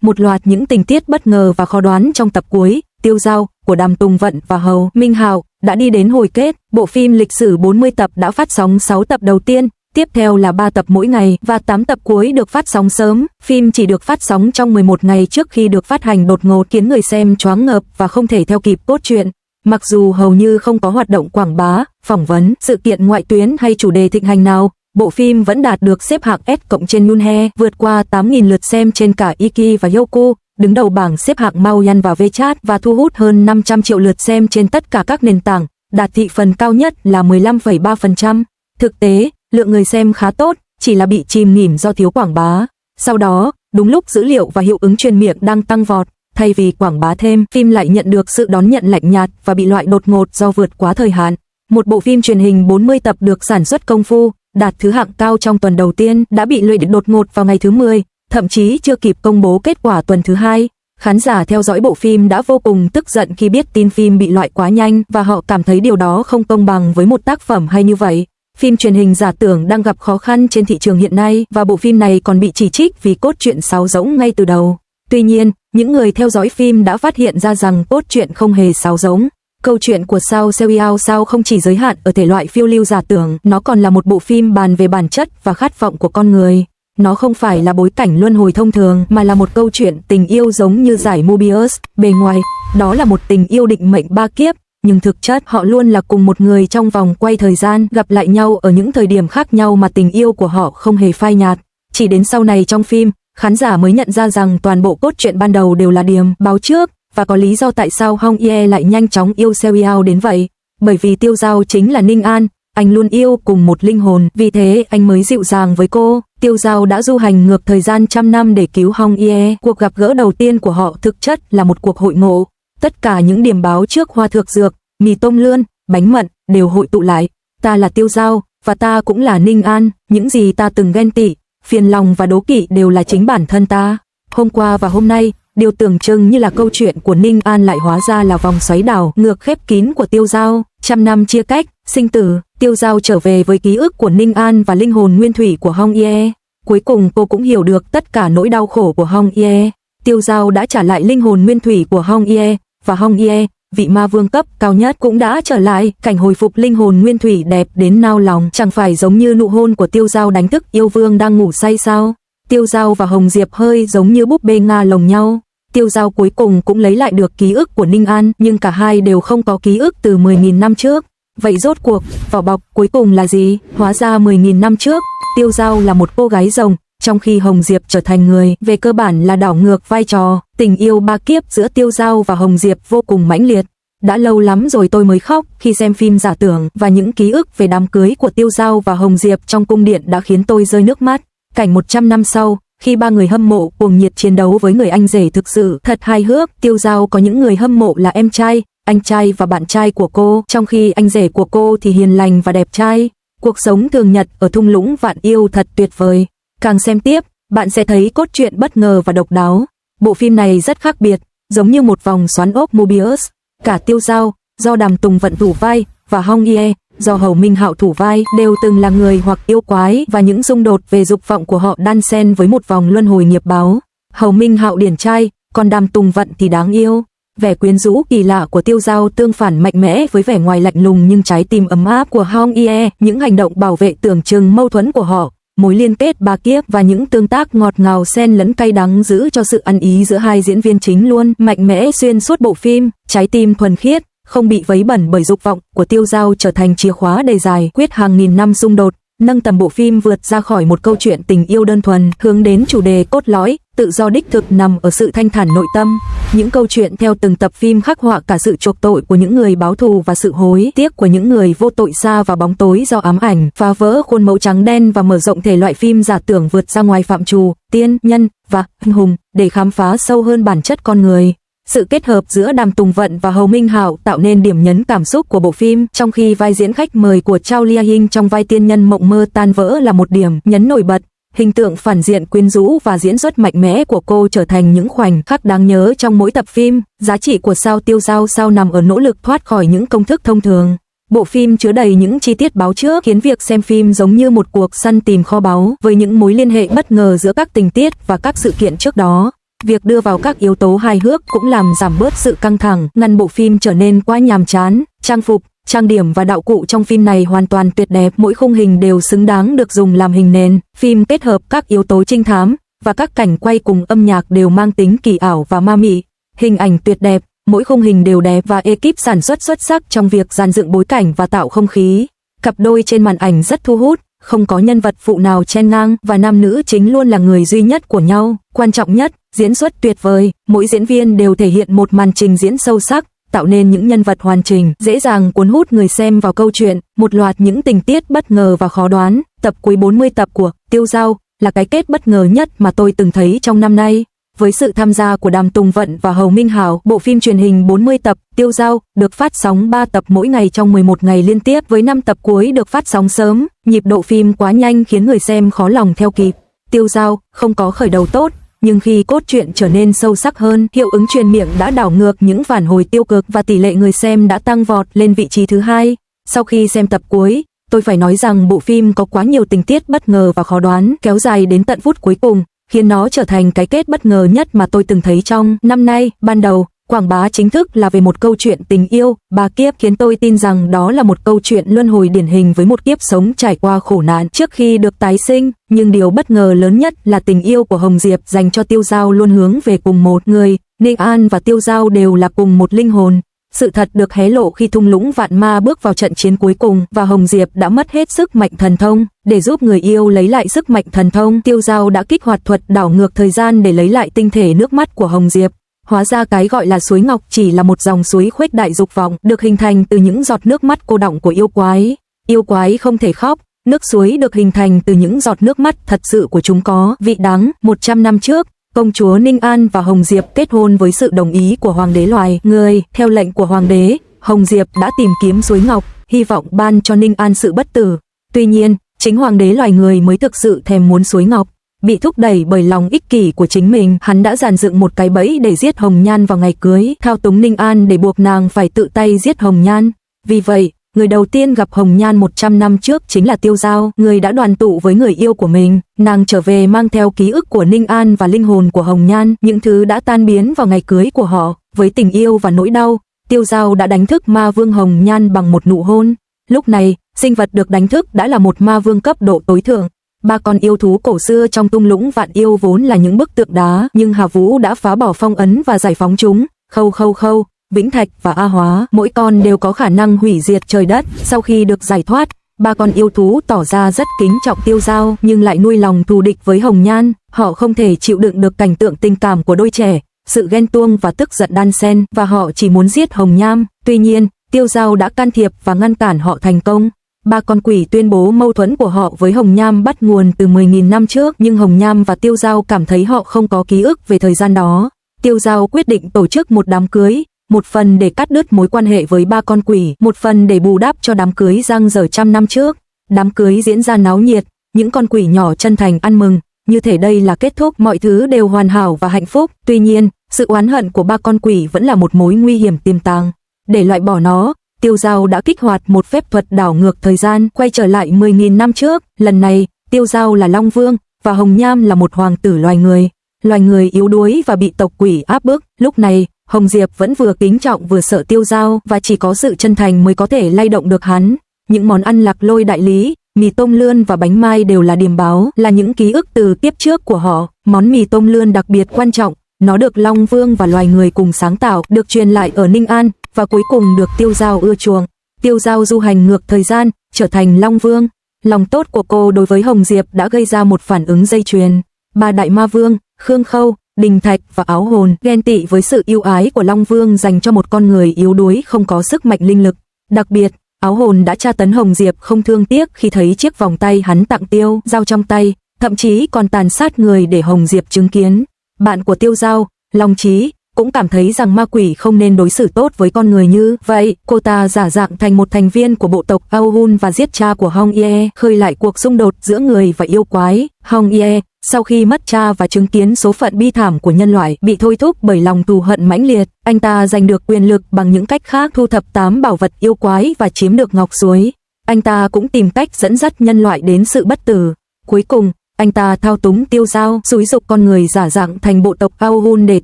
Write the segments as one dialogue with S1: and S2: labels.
S1: một loạt những tình tiết bất ngờ và khó đoán trong tập cuối, Tiêu Dao của Đàm Tùng Vận và Hầu Minh Hạo đã đi đến hồi kết. Bộ phim lịch sử 40 tập đã phát sóng 6 tập đầu tiên, tiếp theo là 3 tập mỗi ngày và 8 tập cuối được phát sóng sớm. Phim chỉ được phát sóng trong 11 ngày trước khi được phát hành đột ngột khiến người xem choáng ngợp và không thể theo kịp cốt truyện. Mặc dù hầu như không có hoạt động quảng bá, phỏng vấn, sự kiện ngoại tuyến hay chủ đề thịnh hành nào, bộ phim vẫn đạt được xếp hạng S cộng trên Yunhe, vượt qua 8.000 lượt xem trên cả Iki và Youku, đứng đầu bảng xếp hạng Maoyan và WeChat và thu hút hơn 500 triệu lượt xem trên tất cả các nền tảng, đạt thị phần cao nhất là 15,3%. Thực tế, lượng người xem khá tốt, chỉ là bị chìm nghỉm do thiếu quảng bá. Sau đó, đúng lúc dữ liệu và hiệu ứng truyền miệng đang tăng vọt, thay vì quảng bá thêm, phim lại nhận được sự đón nhận lạnh nhạt và bị loại đột ngột do vượt quá thời hạn. Một bộ phim truyền hình 40 tập được sản xuất công phu, đạt thứ hạng cao trong tuần đầu tiên đã bị loại đột ngột vào ngày thứ 10, thậm chí chưa kịp công bố kết quả tuần thứ 2. Khán giả theo dõi bộ phim đã vô cùng tức giận khi biết tin phim bị loại quá nhanh và họ cảm thấy điều đó không công bằng với một tác phẩm hay như vậy. Phim truyền hình giả tưởng đang gặp khó khăn trên thị trường hiện nay và bộ phim này còn bị chỉ trích vì cốt truyện sáo rỗng ngay từ đầu. Tuy nhiên, những người theo dõi phim đã phát hiện ra rằng cốt truyện không hề sáo rỗng. Câu chuyện của Sao Serial Sao không chỉ giới hạn ở thể loại phiêu lưu giả tưởng, nó còn là một bộ phim bàn về bản chất và khát vọng của con người. Nó không phải là bối cảnh luân hồi thông thường mà là một câu chuyện tình yêu giống như giải Mobius. Bề ngoài, đó là một tình yêu định mệnh 3 kiếp, nhưng thực chất họ luôn là cùng một người trong vòng quay thời gian, gặp lại nhau ở những thời điểm khác nhau mà tình yêu của họ không hề phai nhạt. Chỉ đến sau này trong phim, khán giả mới nhận ra rằng toàn bộ cốt truyện ban đầu đều là điềm báo trước, và có lý do tại sao Hong Ye lại nhanh chóng yêu Serial đến vậy. Bởi vì Tiêu Dao chính là Ninh An, anh luôn yêu cùng một linh hồn, vì thế anh mới dịu dàng với cô. Tiêu Dao đã du hành ngược thời gian trăm năm để cứu Hong Ye. Cuộc gặp gỡ đầu tiên của họ thực chất là một cuộc hội ngộ. Tất cả những điểm báo trước hoa thược dược, mì tôm lươn, bánh mận đều hội tụ lại. Ta là Tiêu Dao và ta cũng là Ninh An, những gì ta từng ghen tị, phiền lòng và đố kỵ đều là chính bản thân ta. Hôm qua và hôm nay, điều tưởng chừng như là câu chuyện của Ninh An lại hóa ra là vòng xoáy đảo ngược khép kín của Tiêu Dao. Trăm năm chia cách, sinh tử, Tiêu Dao trở về với ký ức của Ninh An và linh hồn nguyên thủy của Hong Ye. Cuối cùng cô cũng hiểu được tất cả nỗi đau khổ của Hong Ye. Tiêu Dao đã trả lại linh hồn nguyên thủy của Hong Ye, và Hong Ye, vị ma vương cấp cao nhất cũng đã trở lại. Cảnh hồi phục linh hồn nguyên thủy đẹp đến nao lòng, chẳng phải giống như nụ hôn của Tiêu Dao đánh thức yêu vương đang ngủ say sao? Tiêu Dao và Hồng Diệp hơi giống như búp bê Nga lồng nhau. Tiêu Dao cuối cùng cũng lấy lại được ký ức của Ninh An, nhưng cả hai đều không có ký ức từ 10.000 năm trước. Vậy rốt cuộc, vỏ bọc cuối cùng là gì? Hóa ra 10.000 năm trước, Tiêu Dao là một cô gái rồng, trong khi Hồng Diệp trở thành người, về cơ bản là đảo ngược vai trò. Tình yêu 3 kiếp giữa Tiêu Dao và Hồng Diệp vô cùng mãnh liệt. Đã lâu lắm rồi tôi mới khóc khi xem phim giả tưởng, và những ký ức về đám cưới của Tiêu Dao và Hồng Diệp trong cung điện đã khiến tôi rơi nước mắt. Cảnh 100 năm sau, khi ba người hâm mộ cuồng nhiệt chiến đấu với người anh rể thực sự thật hài hước. Tiêu Dao có những người hâm mộ là em trai, anh trai và bạn trai của cô, trong khi anh rể của cô thì hiền lành và đẹp trai. Cuộc sống thường nhật ở thung lũng vạn yêu thật tuyệt vời. Càng xem tiếp, bạn sẽ thấy cốt truyện bất ngờ và độc đáo. Bộ phim này rất khác biệt, giống như một vòng xoắn ốc Mobius. Cả Tiêu Dao, do Đàm Tùng Vận thủ vai, và Hong Ye, do Hầu Minh Hạo thủ vai, đều từng là người hoặc yêu quái, và những xung đột về dục vọng của họ đan xen với một vòng luân hồi nghiệp báo. Hầu Minh Hạo điển trai, còn Đàm Tùng Vận thì đáng yêu. Vẻ quyến rũ kỳ lạ của Tiêu Dao tương phản mạnh mẽ với vẻ ngoài lạnh lùng nhưng trái tim ấm áp của Hong Ye, những hành động bảo vệ tưởng chừng mâu thuẫn của họ, mối liên kết 3 kiếp và những tương tác ngọt ngào xen lẫn cay đắng giữ cho sự ăn ý giữa hai diễn viên chính luôn mạnh mẽ xuyên suốt bộ phim. Trái tim thuần khiết, không bị vấy bẩn bởi dục vọng của Tiêu Dao trở thành chìa khóa để giải quyết hàng nghìn năm xung đột, nâng tầm bộ phim vượt ra khỏi một câu chuyện tình yêu đơn thuần, hướng đến chủ đề cốt lõi, tự do đích thực nằm ở sự thanh thản nội tâm. Những câu chuyện theo từng tập phim khắc họa cả sự chuộc tội của những người báo thù và sự hối tiếc của những người vô tội sa vào bóng tối do ám ảnh, phá vỡ khuôn mẫu trắng đen và mở rộng thể loại phim giả tưởng vượt ra ngoài phạm trù tiên nhân và anh hùng để khám phá sâu hơn bản chất con người. Sự kết hợp giữa Đàm Tùng Vận và Hầu Minh Hạo tạo nên điểm nhấn cảm xúc của bộ phim, trong khi vai diễn khách mời của Chao Lia Hinh trong vai tiên nhân mộng mơ tan vỡ là một điểm nhấn nổi bật. Hình tượng phản diện quyến rũ và diễn xuất mạnh mẽ của cô trở thành những khoảnh khắc đáng nhớ trong mỗi tập phim. Giá trị của Sao Tiêu Dao Sao nằm ở nỗ lực thoát khỏi những công thức thông thường. Bộ phim chứa đầy những chi tiết báo trước khiến việc xem phim giống như một cuộc săn tìm kho báu với những mối liên hệ bất ngờ giữa các tình tiết và các sự kiện trước đó. Việc đưa vào các yếu tố hài hước cũng làm giảm bớt sự căng thẳng, ngăn bộ phim trở nên quá nhàm chán. Trang phục, trang điểm và đạo cụ trong phim này hoàn toàn tuyệt đẹp, mỗi khung hình đều xứng đáng được dùng làm hình nền. Phim kết hợp các yếu tố trinh thám và các cảnh quay cùng âm nhạc đều mang tính kỳ ảo và ma mị. Hình ảnh tuyệt đẹp, mỗi khung hình đều đẹp và ekip sản xuất xuất sắc trong việc dàn dựng bối cảnh và tạo không khí. Cặp đôi trên màn ảnh rất thu hút, không có nhân vật phụ nào chen ngang và nam nữ chính luôn là người duy nhất của nhau. Quan trọng nhất, diễn xuất tuyệt vời, mỗi diễn viên đều thể hiện một màn trình diễn sâu sắc, tạo nên những nhân vật hoàn chỉnh, dễ dàng cuốn hút người xem vào câu chuyện. Một loạt những tình tiết bất ngờ và khó đoán. Tập cuối 40 tập của Tiêu Dao là cái kết bất ngờ nhất mà tôi từng thấy trong năm nay. Với sự tham gia của Đàm Tùng Vận và Hầu Minh Hào, bộ phim truyền hình 40 tập Tiêu Dao được phát sóng 3 tập mỗi ngày trong 11 ngày liên tiếp, với 5 tập cuối được phát sóng sớm. Nhịp độ phim quá nhanh khiến người xem khó lòng theo kịp. Tiêu Dao không có khởi đầu tốt, nhưng khi cốt truyện trở nên sâu sắc hơn, hiệu ứng truyền miệng đã đảo ngược những phản hồi tiêu cực và tỷ lệ người xem đã tăng vọt lên vị trí thứ 2. Sau khi xem tập cuối, tôi phải nói rằng bộ phim có quá nhiều tình tiết bất ngờ và khó đoán, kéo dài đến tận phút cuối cùng, khiến nó trở thành cái kết bất ngờ nhất mà tôi từng thấy trong năm nay. Ban đầu, quảng bá chính thức là về một câu chuyện tình yêu 3 kiếp, khiến tôi tin rằng đó là một câu chuyện luân hồi điển hình với một kiếp sống trải qua khổ nạn trước khi được tái sinh. Nhưng điều bất ngờ lớn nhất là tình yêu của Hồng Diệp dành cho Tiêu Dao luôn hướng về cùng một người. Ninh An và Tiêu Dao đều là cùng một linh hồn. Sự thật được hé lộ khi thung lũng vạn ma bước vào trận chiến cuối cùng và Hồng Diệp đã mất hết sức mạnh thần thông. Để giúp người yêu lấy lại sức mạnh thần thông, Tiêu Dao đã kích hoạt thuật đảo ngược thời gian để lấy lại tinh thể nước mắt của Hồng Diệp. Hóa ra cái gọi là suối ngọc chỉ là một dòng suối khuếch đại dục vọng, được hình thành từ những giọt nước mắt cô đọng của yêu quái. Yêu quái không thể khóc, nước suối được hình thành từ những giọt nước mắt thật sự của chúng có vị đắng. 100 năm trước, công chúa Ninh An và Hồng Diệp kết hôn với sự đồng ý của hoàng đế loài người. Theo lệnh của hoàng đế, Hồng Diệp đã tìm kiếm suối ngọc, hy vọng ban cho Ninh An sự bất tử. Tuy nhiên, chính hoàng đế loài người mới thực sự thèm muốn suối ngọc. Bị thúc đẩy bởi lòng ích kỷ của chính mình, hắn đã dàn dựng một cái bẫy để giết Hồng Nhan vào ngày cưới, thao túng Ninh An để buộc nàng phải tự tay giết Hồng Nhan. Vì vậy, người đầu tiên gặp Hồng Nhan 100 năm trước chính là Tiêu Dao, người đã đoàn tụ với người yêu của mình. Nàng trở về mang theo ký ức của Ninh An và linh hồn của Hồng Nhan, những thứ đã tan biến vào ngày cưới của họ. Với tình yêu và nỗi đau, Tiêu Dao đã đánh thức ma vương Hồng Nhan bằng một nụ hôn. Lúc này, sinh vật được đánh thức đã là một ma vương cấp độ tối thượng. 3 con yêu thú cổ xưa trong thung lũng vạn yêu vốn là những bức tượng đá, nhưng Hà Vũ đã phá bỏ phong ấn và giải phóng chúng. Khâu, Vĩnh Thạch và A Hóa, mỗi con đều có khả năng hủy diệt trời đất. Sau khi được giải thoát, 3 con yêu thú tỏ ra rất kính trọng Tiêu Dao, nhưng lại nuôi lòng thù địch với Hồng Nhan. Họ không thể chịu đựng được cảnh tượng tình cảm của đôi trẻ, sự ghen tuông và tức giận đan xen, và họ chỉ muốn giết Hồng Nhan. Tuy nhiên, Tiêu Dao đã can thiệp và ngăn cản họ thành công. 3 con quỷ tuyên bố mâu thuẫn của họ với Hồng Nham bắt nguồn từ 10.000 năm trước, nhưng Hồng Nham và Tiêu Dao cảm thấy họ không có ký ức về thời gian đó. Tiêu Dao quyết định tổ chức một đám cưới, một phần để cắt đứt mối quan hệ với 3 con quỷ, một phần để bù đắp cho đám cưới dang dở trăm năm trước. Đám cưới diễn ra náo nhiệt, những con quỷ nhỏ chân thành ăn mừng, như thể đây là kết thúc, mọi thứ đều hoàn hảo và hạnh phúc. Tuy nhiên, sự oán hận của 3 con quỷ vẫn là một mối nguy hiểm tiềm tàng. Để loại bỏ nó, Tiêu Dao đã kích hoạt một phép thuật đảo ngược thời gian, quay trở lại 10.000 năm trước. Lần này, Tiêu Dao là Long Vương và Hồng Nham là một hoàng tử loài người. Loài người yếu đuối và bị tộc quỷ áp bức. Lúc này, Hồng Diệp vẫn vừa kính trọng vừa sợ Tiêu Dao, và chỉ có sự chân thành mới có thể lay động được hắn. Những món ăn lạc lôi đại lý, mì tôm lươn và bánh mai đều là điềm báo, là những ký ức từ kiếp trước của họ. Món mì tôm lươn đặc biệt quan trọng, nó được Long Vương và loài người cùng sáng tạo, được truyền lại ở Ninh An, và cuối cùng được Tiêu Dao ưa chuộng. Tiêu Dao du hành ngược thời gian, trở thành Long Vương. Lòng tốt của cô đối với Hồng Diệp đã gây ra một phản ứng dây chuyền. 3 đại ma vương, Khương Khâu, Đình Thạch và Áo Hồn, ghen tị với sự yêu ái của Long Vương dành cho một con người yếu đuối không có sức mạnh linh lực. Đặc biệt, Áo Hồn đã tra tấn Hồng Diệp không thương tiếc khi thấy chiếc vòng tay hắn tặng Tiêu Dao trong tay, thậm chí còn tàn sát người để Hồng Diệp chứng kiến. Bạn của Tiêu Dao, Long Chí, cũng cảm thấy rằng ma quỷ không nên đối xử tốt với con người như vậy. Cô ta giả dạng thành một thành viên của bộ tộc Aohun và giết cha của Hong Ye, khơi lại cuộc xung đột giữa người và yêu quái. Hong Ye, sau khi mất cha và chứng kiến số phận bi thảm của nhân loại, bị thôi thúc bởi lòng thù hận mãnh liệt, anh ta giành được quyền lực bằng những cách khác, thu thập 8 bảo vật yêu quái và chiếm được ngọc suối. Anh ta cũng tìm cách dẫn dắt nhân loại đến sự bất tử. Cuối cùng, Anh ta thao túng Tiêu Dao, xúi dục con người giả dạng thành bộ tộc Aohun để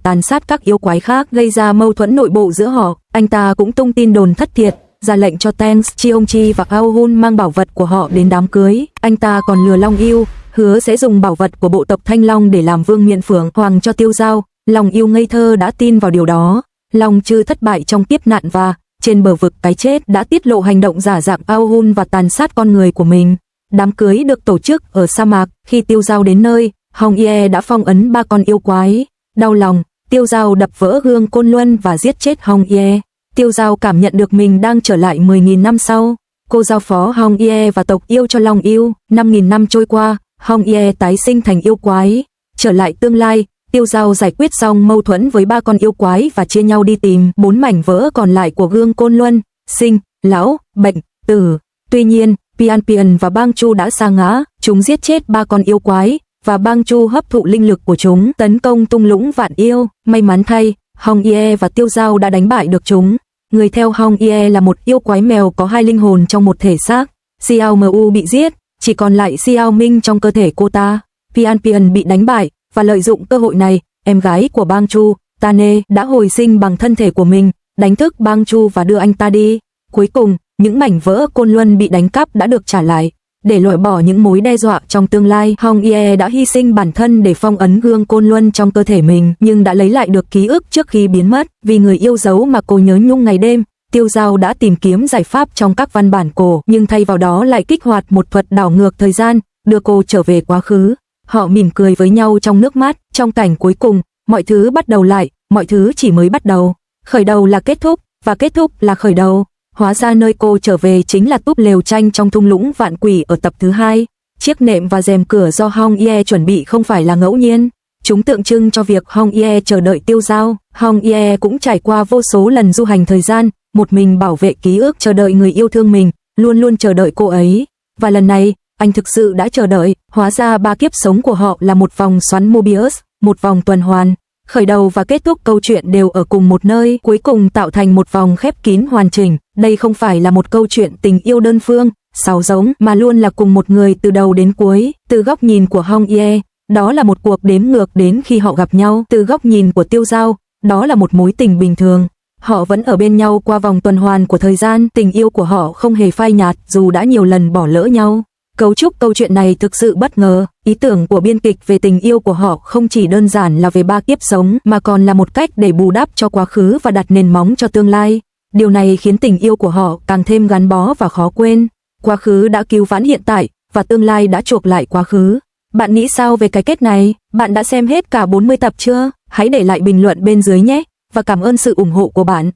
S1: tàn sát các yêu quái khác, gây ra mâu thuẫn nội bộ giữa họ. Anh ta cũng tung tin đồn thất thiệt, ra lệnh cho Tang Cheongchi và Aohun mang bảo vật của họ đến đám cưới. Anh ta còn lừa Long Yêu, hứa sẽ dùng bảo vật của bộ tộc Thanh Long để làm vương miện Phượng Hoàng cho Tiêu Dao. Long Yêu ngây thơ đã tin vào điều đó. Long Chư thất bại trong kiếp nạn và trên bờ vực cái chết đã tiết lộ hành động giả dạng Aohun và tàn sát con người của mình. Đám cưới được tổ chức ở sa mạc. Khi Tiêu Dao đến nơi, Hong Ye đã phong ấn 3 con yêu quái. Đau lòng, Tiêu Dao đập vỡ gương Côn Luân và giết chết Hong Ye. Tiêu Dao cảm nhận được mình đang trở lại 10.000 năm sau. Cô giao phó Hong Ye và tộc yêu cho Long Yêu. 5.000 năm trôi qua, Hong Ye tái sinh thành yêu quái. Trở lại tương lai, Tiêu Dao giải quyết xong mâu thuẫn với 3 con yêu quái và chia nhau đi tìm 4 mảnh vỡ còn lại của gương Côn Luân, sinh, lão, bệnh, tử. Tuy nhiên, Pian Pian và Bang Chu đã sa ngã, chúng giết chết 3 con yêu quái, và Bang Chu hấp thụ linh lực của chúng, tấn công tung lũng vạn yêu. May mắn thay, Hong Ye và Tiêu Dao đã đánh bại được chúng. Người theo Hong Ye là một yêu quái mèo có 2 linh hồn trong một thể xác. Xiao Mu bị giết, chỉ còn lại Xiao Minh trong cơ thể cô ta. Pian Pian bị đánh bại, và lợi dụng cơ hội này, em gái của Bang Chu, Tane, đã hồi sinh bằng thân thể của mình, đánh thức Bang Chu và đưa anh ta đi. Cuối cùng, những mảnh vỡ Côn Luân bị đánh cắp đã được trả lại. Để loại bỏ những mối đe dọa trong tương lai, Hong Ye đã hy sinh bản thân để phong ấn gương Côn Luân trong cơ thể mình, nhưng đã lấy lại được ký ức trước khi biến mất. Vì người yêu dấu mà cô nhớ nhung ngày đêm, Tiêu Dao đã tìm kiếm giải pháp trong các văn bản cổ, nhưng thay vào đó lại kích hoạt một thuật đảo ngược thời gian, đưa cô trở về quá khứ. Họ mỉm cười với nhau trong nước mắt. Trong cảnh cuối cùng, mọi thứ bắt đầu lại, mọi thứ chỉ mới bắt đầu. Khởi đầu là kết thúc, và kết thúc là khởi đầu. Hóa ra nơi cô trở về chính là túp lều tranh trong thung lũng vạn quỷ ở tập thứ 2. Chiếc nệm và rèm cửa do Hong Ye chuẩn bị không phải là ngẫu nhiên. Chúng tượng trưng cho việc Hong Ye chờ đợi Tiêu Dao. Hong Ye cũng trải qua vô số lần du hành thời gian, một mình bảo vệ ký ức, chờ đợi người yêu thương mình, luôn luôn chờ đợi cô ấy. Và lần này, anh thực sự đã chờ đợi. Hóa ra 3 kiếp sống của họ là một vòng xoắn Mobius, một vòng tuần hoàn. Khởi đầu và kết thúc câu chuyện đều ở cùng một nơi, cuối cùng tạo thành một vòng khép kín hoàn chỉnh. Đây không phải là một câu chuyện tình yêu đơn phương, sáo rỗng, mà luôn là cùng một người từ đầu đến cuối. Từ góc nhìn của Hong Ye, đó là một cuộc đếm ngược đến khi họ gặp nhau. Từ góc nhìn của Tiêu Dao, đó là một mối tình bình thường. Họ vẫn ở bên nhau qua vòng tuần hoàn của thời gian. Tình yêu của họ không hề phai nhạt dù đã nhiều lần bỏ lỡ nhau. Cấu trúc câu chuyện này thực sự bất ngờ. Ý tưởng của biên kịch về tình yêu của họ không chỉ đơn giản là về 3 kiếp sống, mà còn là một cách để bù đắp cho quá khứ và đặt nền móng cho tương lai. Điều này khiến tình yêu của họ càng thêm gắn bó và khó quên. Quá khứ đã cứu vãn hiện tại, và tương lai đã chuộc lại quá khứ. Bạn nghĩ sao về cái kết này? Bạn đã xem hết cả 40 tập chưa? Hãy để lại bình luận bên dưới nhé, và cảm ơn sự ủng hộ của bạn.